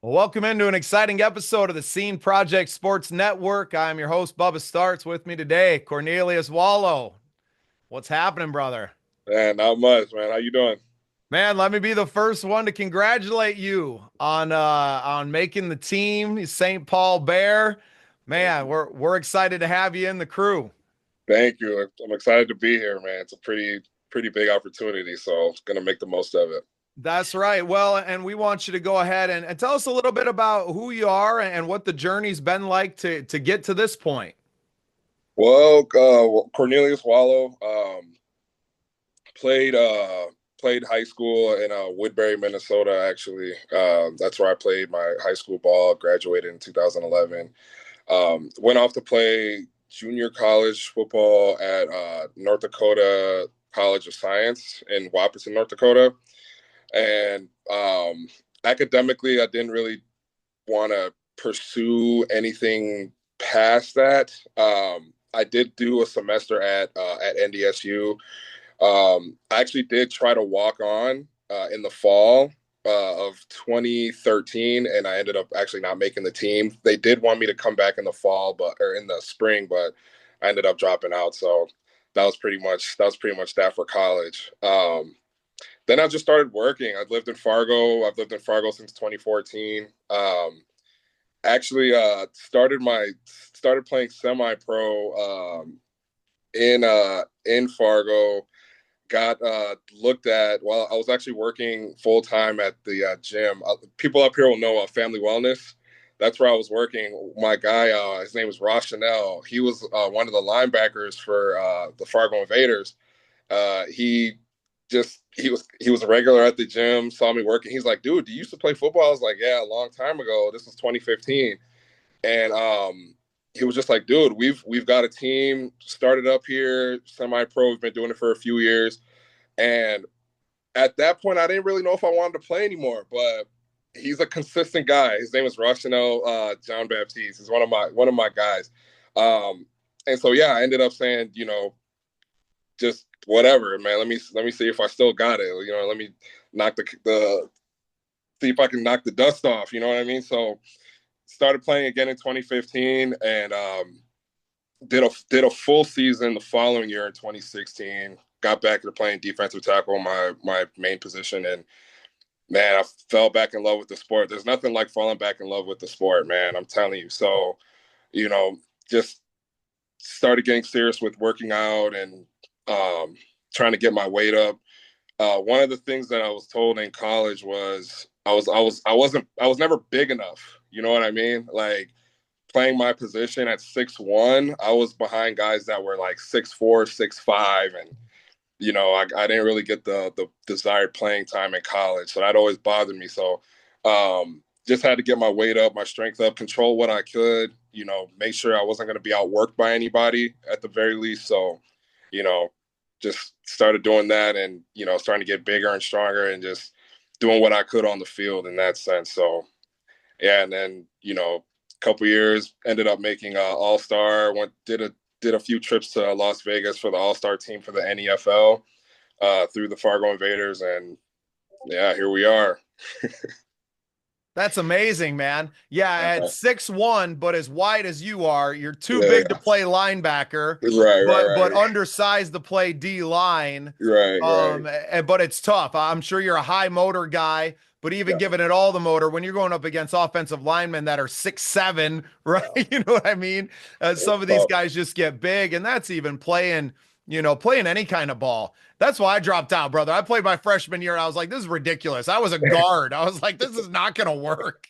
Well, welcome into an exciting episode of the Scene Project Sports Network. I'm your host, Bubba Starts. With me today, Cornelius Wahlo. What's happening, brother? Man, not much, man. How you doing? Man, let me be the first one to congratulate you on making the team, St. Paul Bear. Thank Man, you. we're excited to have you in the crew. Thank you. I'm excited to be here, man. It's a pretty big opportunity, so gonna make the most of it. That's right. Well, and we want you to go ahead and tell us a little bit about who you are and what the journey's been like to get to this point. Cornelius Wahlo played played high school in Woodbury, Minnesota. Actually, that's where I played my high school ball. Graduated in 2011. Went off to play junior college football at North Dakota College of Science in Wapaton, North Dakota. And academically, I didn't really want to pursue anything past that. I did do a semester at NDSU. I actually did try to walk on in the fall of 2013, and I ended up actually not making the team. They did want me to come back in the fall, or in the spring, but I ended up dropping out. So that was pretty much that for college. Then I just started working. I've lived in Fargo. I've lived in Fargo since 2014. Actually, started playing semi-pro in Fargo. Got looked at while I was actually working full time at the gym. People up here will know Family Wellness. That's where I was working. My guy, his name was Ross Chanel. He was one of the linebackers for the Fargo Invaders. He he was a regular at the gym, saw me working. He's like, dude, do you used to play football? I was like, yeah, a long time ago. This was 2015. And he was just like, dude, we've got a team started up here, semi-pro. We've been doing it for a few years. And at that point, I didn't really know if I wanted to play anymore, but he's a consistent guy. His name is Rochinelle John Baptiste. He's one of my guys. And so yeah, I ended up saying, just whatever, man. Let me see if I still got it. Let me knock the see if I can knock the dust off. You know what I mean? So started playing again in 2015, and did a full season the following year in 2016. Got back to playing defensive tackle, my main position, and man, I fell back in love with the sport. There's nothing like falling back in love with the sport, man. I'm telling you. So, you know, just started getting serious with working out and trying to get my weight up. One of the things that I was told in college was I was never big enough. You know what I mean? Like playing my position at 6'1", I was behind guys that were like 6'4", 6'5", and I didn't really get the desired playing time in college, so that always bothered me. So just had to get my weight up, my strength up, control what I could. Make sure I wasn't going to be outworked by anybody at the very least. So you know, just started doing that, and starting to get bigger and stronger, and just doing what I could on the field in that sense. So yeah, and then a couple years ended up making All Star. Did a few trips to Las Vegas for the All Star team for the NEFL through the Fargo Invaders, and yeah, here we are. That's amazing, man. Yeah, at Uh, 6'1", but as wide as you are, you're too big to yeah, play linebacker, right, but right, undersized to play D line. right, right, But it's tough. I'm sure you're a high motor guy, but even yeah, giving it all the motor, when you're going up against offensive linemen that are 6'7", right? yeah. You know what I mean? Some It's of these tough. guys just get big, and that's even playing any kind of ball. That's why I dropped out, brother. I played my freshman year. I was like, this is ridiculous. I was a guard. I was like, this is not going to work.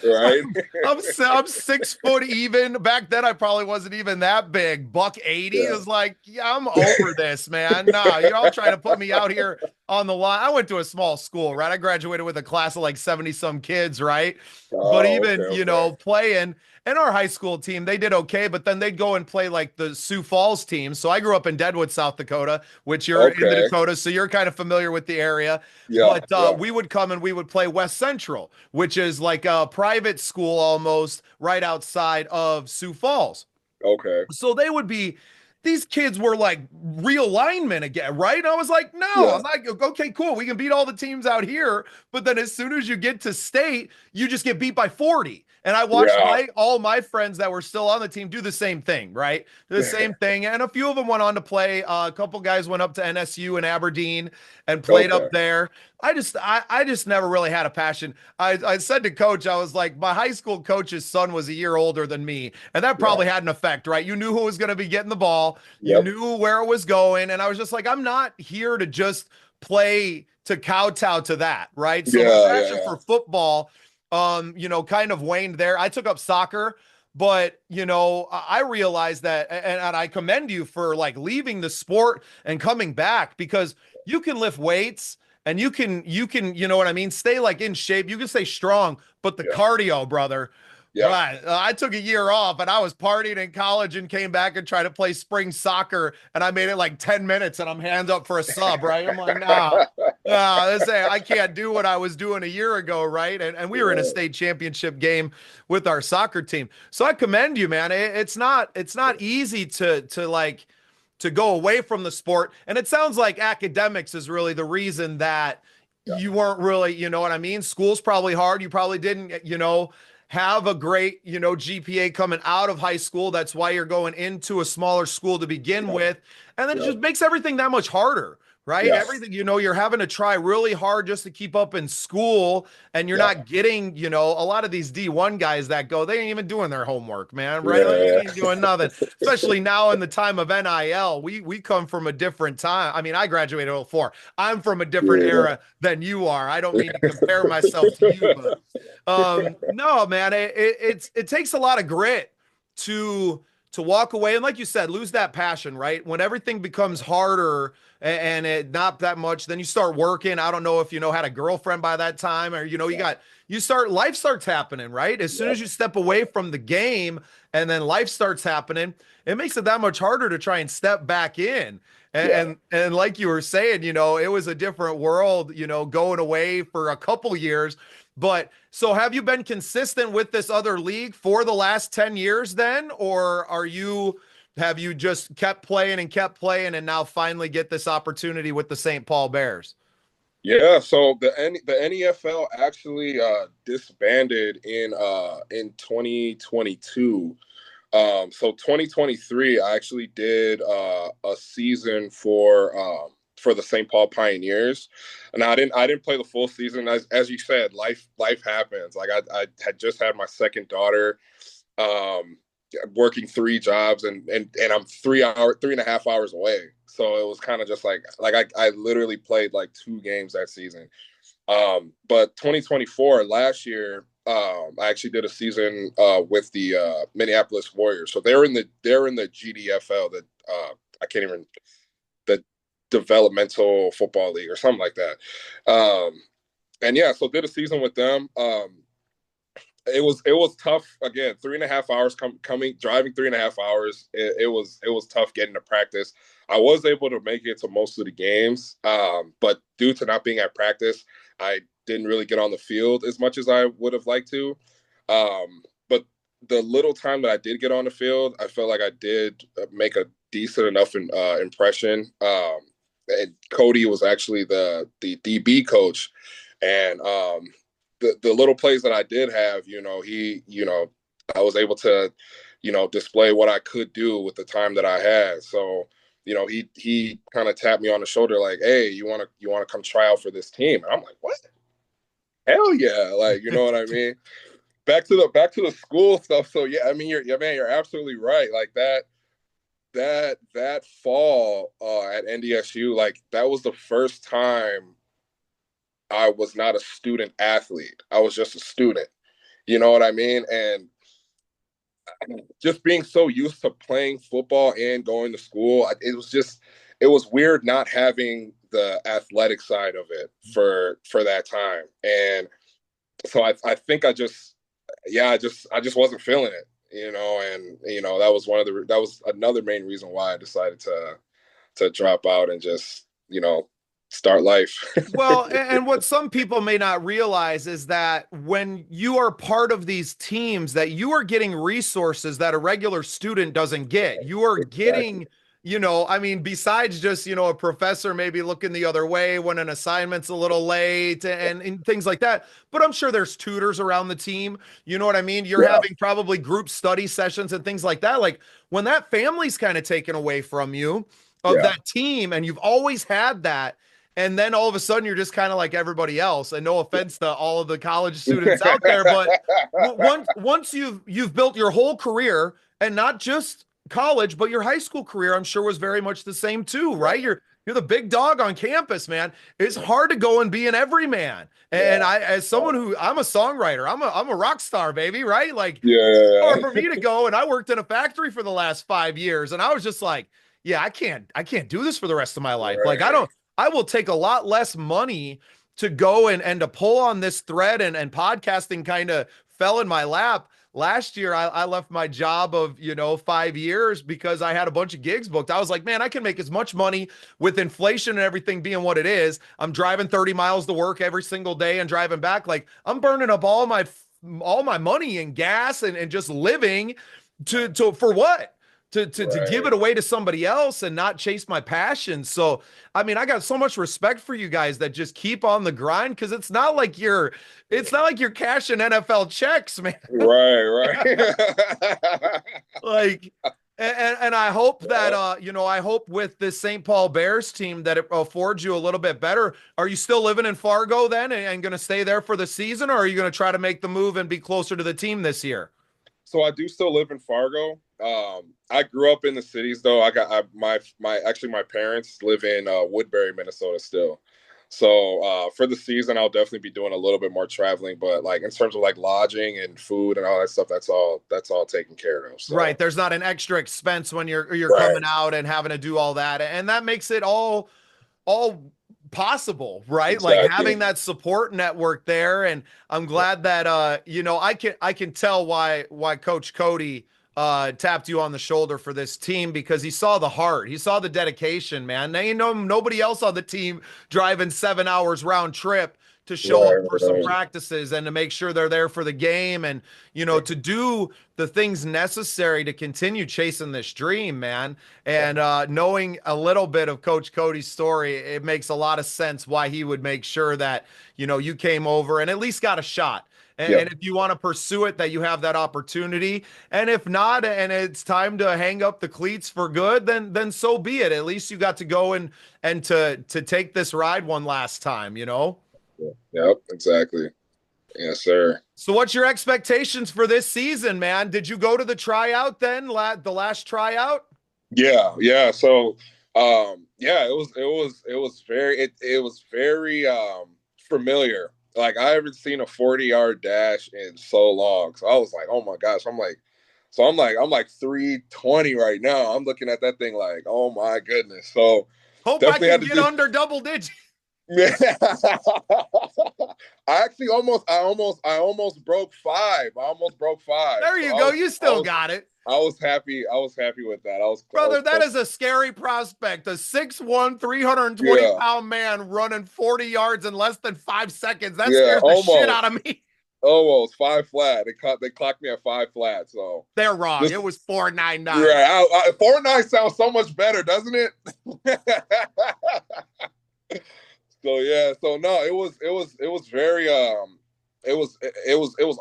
Right. I'm 6 foot even. Back then, I probably wasn't even that big. Buck 80 Yeah. is like, yeah, I'm over this, man. Nah, you're all trying to put me out here on the line. I went to a small school, right? I graduated with a class of like 70 some kids, right? But Oh, okay, even, okay. playing and our high school team, they did okay, but then they'd go and play like the Sioux Falls team. So I grew up in Deadwood, South Dakota, which you're in the Okay. Dakotas, so you're kind of familiar with the area. Yeah, But yeah. we would come and we would play West Central, which is like a private school almost right outside of Sioux Falls. Okay. So these kids were like real linemen again, right? And I was like, no, Yeah. I'm not. Okay, cool. We can beat all the teams out here. But then as soon as you get to state, you just get beat by 40. And I watched Yeah. all my friends that were still on the team do the same thing, right? The same thing. And a few of them went on to play. A couple guys went up to NSU and Aberdeen and played Okay. up there. I just never really had a passion. I said to coach, I was like, my high school coach's son was a year older than me, and that Yeah. probably had an effect, right? You knew who was going to be getting the ball, you Yep. knew where it was going, and I was just like, I'm not here to just play to kowtow to that, right? So my Yeah. Yeah. passion Yeah. for football, kind of waned there. I took up soccer. But I realized that, and I commend you for like leaving the sport and coming back because you can lift weights and you can you know what I mean, stay like in shape, you can stay strong, but the Yeah. cardio, brother, Yeah. right? I took a year off and I was partying in college and came back and tried to play spring soccer and I made it like 10 minutes and I'm hands up for a sub, right? I'm like, I can't do what I was doing a year ago, right? And we were in a Yeah. state championship game with our soccer team. So I commend you, man. It's not easy to go away from the sport. And it sounds like academics is really the reason that Yeah. you weren't really, you know what I mean? School's probably hard. You probably didn't, have a great, GPA coming out of high school. That's why you're going into a smaller school to begin Yeah. with. And then it Yeah. just makes everything that much harder, right? Yes. Everything, you're having to try really hard just to keep up in school. And you're Yeah. not getting, a lot of these D1 guys that go, they ain't even doing their homework, man, right? Like, they Yeah. ain't doing nothing, especially now in the time of NIL. We come from a different time. I mean, I graduated in 04. I'm from a different Yeah. era than you are. I don't mean to compare myself to you, but no, man, it takes a lot of grit to walk away and, like you said, lose that passion, right? When everything becomes harder and it not that much, then you start working. I don't know if had a girlfriend by that time, or life starts happening, right? As soon Yeah. as you step away from the game and then life starts happening, it makes it that much harder to try and step back in. And, Yeah. and like you were saying, it was a different world, going away for a couple years. But so have you been consistent with this other league for the last 10 years then? Or have you just kept playing and now finally get this opportunity with the St. Paul Bears? Yeah, so the NEFL actually disbanded in 2022. So 2023, I actually did a season for the St. Paul Pioneers, and I didn't play the full season. As you said, life happens. Like I had just had my second daughter, um, working three jobs, and I'm 3.5 hours away. So it was kind of just like I literally played like two games that season. But 2024, last year, I actually did a season with the Minneapolis Warriors. So they're in the GDFL, that I can't even, the developmental football league or something like that. And yeah, so did a season with them. It was tough. Again, 3.5 hours coming driving 3.5 hours. It was tough getting to practice. I was able to make it to most of the games, but due to not being at practice, I didn't really get on the field as much as I would have liked to. But the little time that I did get on the field, I felt like I did make a decent enough impression. And Cody was actually the DB coach, and the little plays that I did have, I was able to, display what I could do with the time that I had. So, he kind of tapped me on the shoulder like, "Hey, you want to come try out for this team?" And I'm like, "What? Hell yeah!" Like, you know what I mean? Back to the school stuff. So yeah, I mean, you're absolutely right. Like that fall at NDSU, like that was the first time I was not a student athlete. I was just a student. You know what I mean? And just being so used to playing football and going to school, it was weird not having the athletic side of it for that time. And so I think I just wasn't feeling it, and that was another main reason why I decided to drop out and just, start life. Well, and what some people may not realize is that when you are part of these teams, that you are getting resources that a regular student doesn't get. You are Exactly. getting, I mean, besides just, a professor maybe looking the other way when an assignment's a little late and things like that. But I'm sure there's tutors around the team. You know what I mean? You're Yeah, having probably group study sessions and things like that. Like when that family's kind of taken away from you of yeah. that team and you've always had that. And then all of a sudden you're just kind of like everybody else. And no offense to all of the college students out there, but once you've built your whole career and not just college, but your high school career, I'm sure was very much the same too, right? You're the big dog on campus, man. It's hard to go and be an everyman. And Yeah. I, as someone who I'm a songwriter, I'm a rock star, baby, right? Like it's Yeah. hard for me to go. And I worked in a factory for the last 5 years, and I was just like, yeah, I can't do this for the rest of my life. Like Right. I will take a lot less money to go and to pull on this thread, and podcasting kind of fell in my lap. Last year, I left my job of, 5 years because I had a bunch of gigs booked. I was like, man, I can make as much money with inflation and everything being what it is. I'm driving 30 miles to work every single day and driving back. Like I'm burning up all my money in gas and just living to for what? To give Right. it away to somebody else and not chase my passion. So, I mean, I got so much respect for you guys that just keep on the grind, because it's not like you're cashing NFL checks, man. Right. Right. Like, and I hope that Yeah. I hope with this St. Paul Bears team that it affords you a little bit better. Are you still living in Fargo then and going to stay there for the season, or are you going to try to make the move and be closer to the team this year? So I do still live in Fargo. I grew up in the cities though. My parents live in Woodbury, Minnesota still. So for the season, I'll definitely be doing a little bit more traveling. But like in terms of like lodging and food and all that stuff, that's all taken care of. Right. So There's not an extra expense when you're right, coming out and having to do all that. And that makes it all possible, right? Like exactly. having that support network there. And I'm glad that I can tell why Coach Cody tapped you on the shoulder for this team, because he saw the heart. He saw the dedication, man. Now, nobody else on the team driving 7 hours round trip to show up Right, for some right. practices and to make sure they're there for the game, and to do the things necessary to continue chasing this dream, man. And knowing a little bit of Coach Cody's story, it makes a lot of sense why he would make sure that you came over and at least got a shot. And Yep. if you want to pursue it, that you have that opportunity. And if not, and it's time to hang up the cleats for good, then so be it. At least you got to go and to take this ride one last time. Yep. Exactly. Yes, sir. So what's your expectations for this season, man? Did you go to the tryout then, the last tryout? Yeah. Yeah. So, yeah, it was very familiar. Like I haven't seen a 40-yard dash in so long. So I was like, oh my gosh. I'm like 320 right now. I'm looking at that thing like, oh my goodness. So Hope I definitely can had to get do. under double digits. Yeah. I almost broke five. I almost broke five. There So you I go. was You I still was got it. I was happy. I was happy with that. I Brother, was that close. is a scary prospect. A 6'1", 320 Yeah. pound man running 40 yards in less than 5 seconds. That Yeah. scares the shit out Almost. of me. Almost five flat. They clocked me at five flat. So They're wrong. It this was 4.99. right. Fortnite sounds so much better, doesn't it? So yeah. So no, it was very it was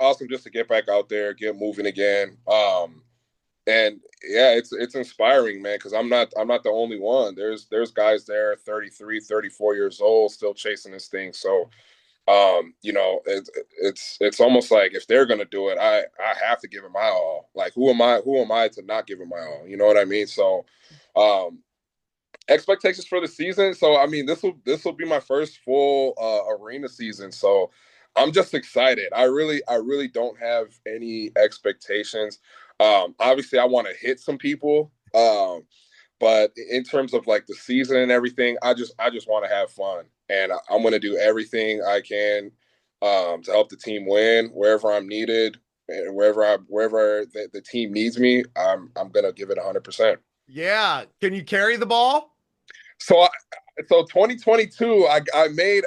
awesome just to get back out there, get moving again. And yeah, it's inspiring, man, because I'm not the only one. There's guys there 33, 34 years old still chasing this thing. So it's almost like if they're gonna do it, I have to give it my all. Like who am I to not give it my all? You know what I mean? So um expectations for the season. So I mean this will be my first full arena season. So I'm just excited. I really don't have any expectations. Obviously I want to hit some people. But in terms of like the season and everything, I just want to have fun, and I'm going to do everything I can to help the team win wherever I'm needed, and wherever the team needs me. I'm going to give it 100%. Yeah. Can you carry the ball? So so 2022, I made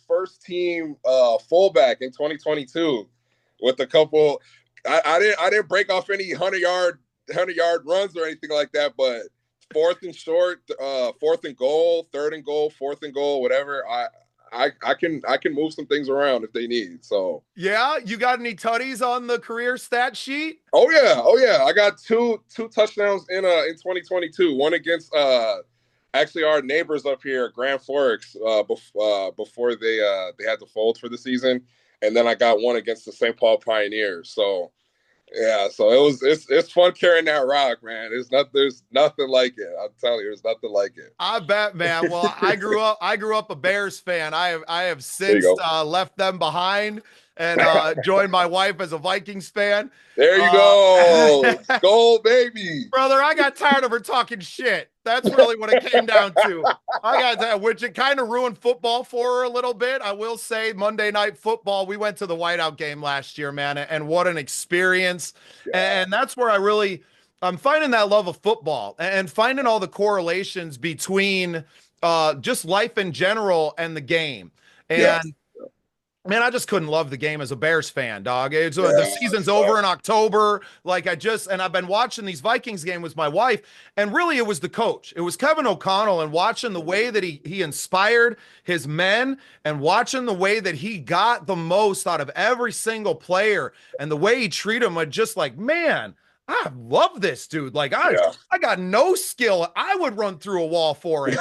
first team fullback in 2022 with a couple. I didn't break off any 100-yard runs or anything like that, but fourth and short, fourth and goal, third and goal, fourth and goal, whatever. I can move some things around if they need. So Yeah, you got any tutties on the career stat sheet? oh yeah. I got two touchdowns in 2022. One against actually our neighbors up here, Grand Forks, before they had to fold for the season, and then I got one against the St. Paul Pioneers. So yeah, so it's fun carrying that rock, man. There's nothing like it. I'm telling you, there's nothing like it. I bet, man. Well, I grew up a Bears fan. I have There you since go. left them behind and joined my wife as a Vikings fan. There you Uh, go. Skull baby. Brother, I got tired of her talking shit. That's really what it came down to. I got that, which it kind of ruined football for her a little bit. I will say Monday Night Football, we went to the Whiteout game last year, man, and what an experience. Yeah. And that's where I'm finding that love of football and finding all the correlations between just life in general and the game. Yeah. And man, I just couldn't love the game as a Bears fan, dog. The Yeah. season's over in October. And I've been watching these Vikings game with my wife, and really it was the coach. It was Kevin O'Connell, and watching the way that he inspired his men and watching the way that he got the most out of every single player and the way he treated them, just like, man, I love this dude. Like Yeah. I got no skill. I would run through a wall for him.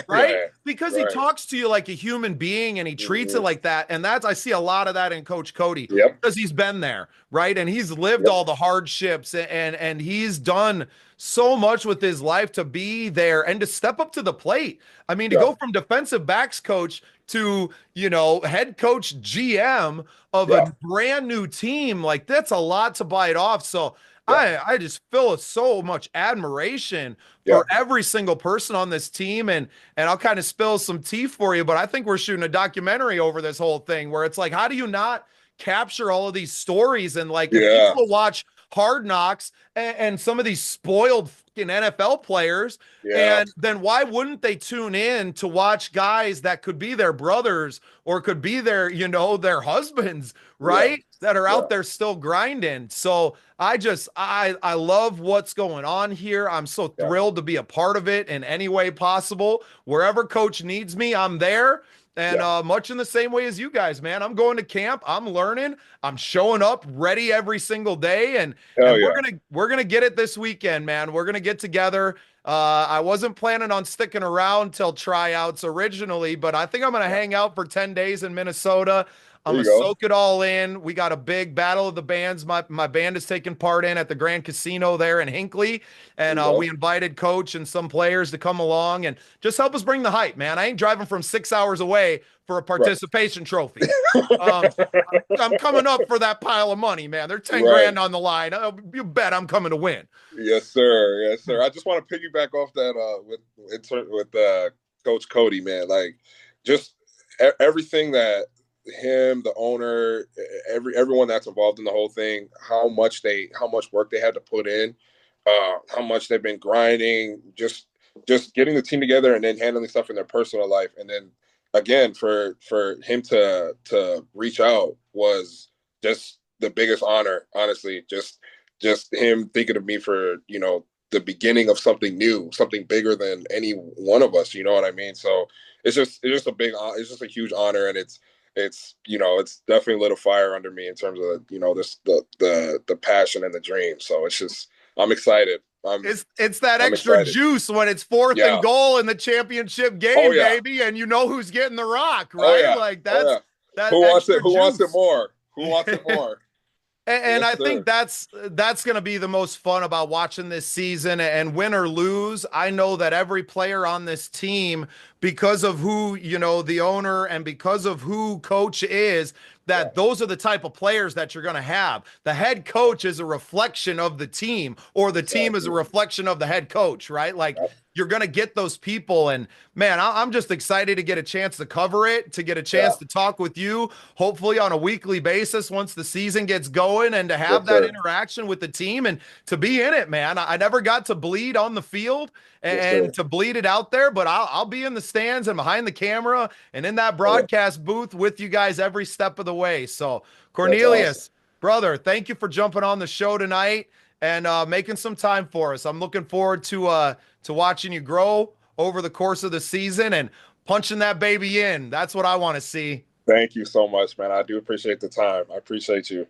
Right? Because he Right. talks to you like a human being and he treats it Mhm. like that. And I see a lot of that in Coach Cody Yep. because he's been there, right? And he's lived Yep. all the hardships and he's done so much with his life to be there and to step up to the plate. I mean, to Yeah. go from defensive backs coach to, head coach GM of Yeah. a brand new team, like that's a lot to bite off. So Yeah. I just feel so much admiration Yeah. for every single person on this team. And I'll kind of spill some tea for you, but I think we're shooting a documentary over this whole thing where it's like, how do you not capture all of these stories? And like, if Yeah. people watch Hard Knocks and some of these spoiled fucking NFL players, Yeah. and then why wouldn't they tune in to watch guys that could be their brothers or could be their husbands, right? That are out there still grinding. So I love what's going on here. I'm so Yeah. thrilled to be a part of it in any way possible. Wherever coach needs me, I'm there. And much in the same way as you guys, man. I'm going to camp. I'm learning. I'm showing up ready every single day. And Hell we're gonna get it this weekend, man. We're gonna get together. I wasn't planning on sticking around till tryouts originally, but I think I'm gonna hang out for 10 days in Minnesota. I'm There you gonna go. soak it all in. We got a big battle of the bands. My band is taking part in at the Grand Casino there in Hinckley, and There you go. we invited coach and some players to come along and just help us bring the hype, man. I ain't driving from 6 hours away for a participation trophy. Um, I'm coming up for that pile of money, man. They're 10 Right. grand on the line. You bet I'm coming to win. Yes, sir. Yes, sir. I just want to piggyback off that with Coach Cody, man. Like, just everything that him, the owner, everyone that's involved in the whole thing, how much work they had to put in, how much they've been grinding, just getting the team together and then handling stuff in their personal life, and then again for him to reach out was just the biggest honor, honestly. Just him thinking of me for the beginning of something new, something bigger than any one of us. You know what I mean? So it's just a huge honor, and it's definitely lit a fire under me in terms of this the passion and the dream. So I'm excited. It's that I'm extra excited. juice when it's fourth and goal in the championship game, Oh, yeah. baby, and you know who's getting the rock, Oh right? yeah. Like Oh, yeah. that Who wants extra it? Who wants it juice. more? Who wants it more? And Yes, I think sir. that's going to be the most fun about watching this season. And win or lose, I know that every player on this team, because of who the owner and because of who coach is, that those are the type of players that you're going to have. The head coach is a reflection of the team, or the team is a reflection of the head coach, right? Like, you're going to get those people. And man, I'm just excited to get a chance to cover it, to get a chance to talk with you, hopefully on a weekly basis once the season gets going, and to have that interaction with the team and to be in it, man. I never got to bleed on the field and to bleed it out there, but I'll be in the stands and behind the camera and in that broadcast booth with you guys every step of the way. So, Cornelius, brother, thank you for jumping on the show tonight. and making some time for us. I'm looking forward to watching you grow over the course of the season and punching that baby in. That's what I want to see. Thank you so much, man. I do appreciate the time. I appreciate you.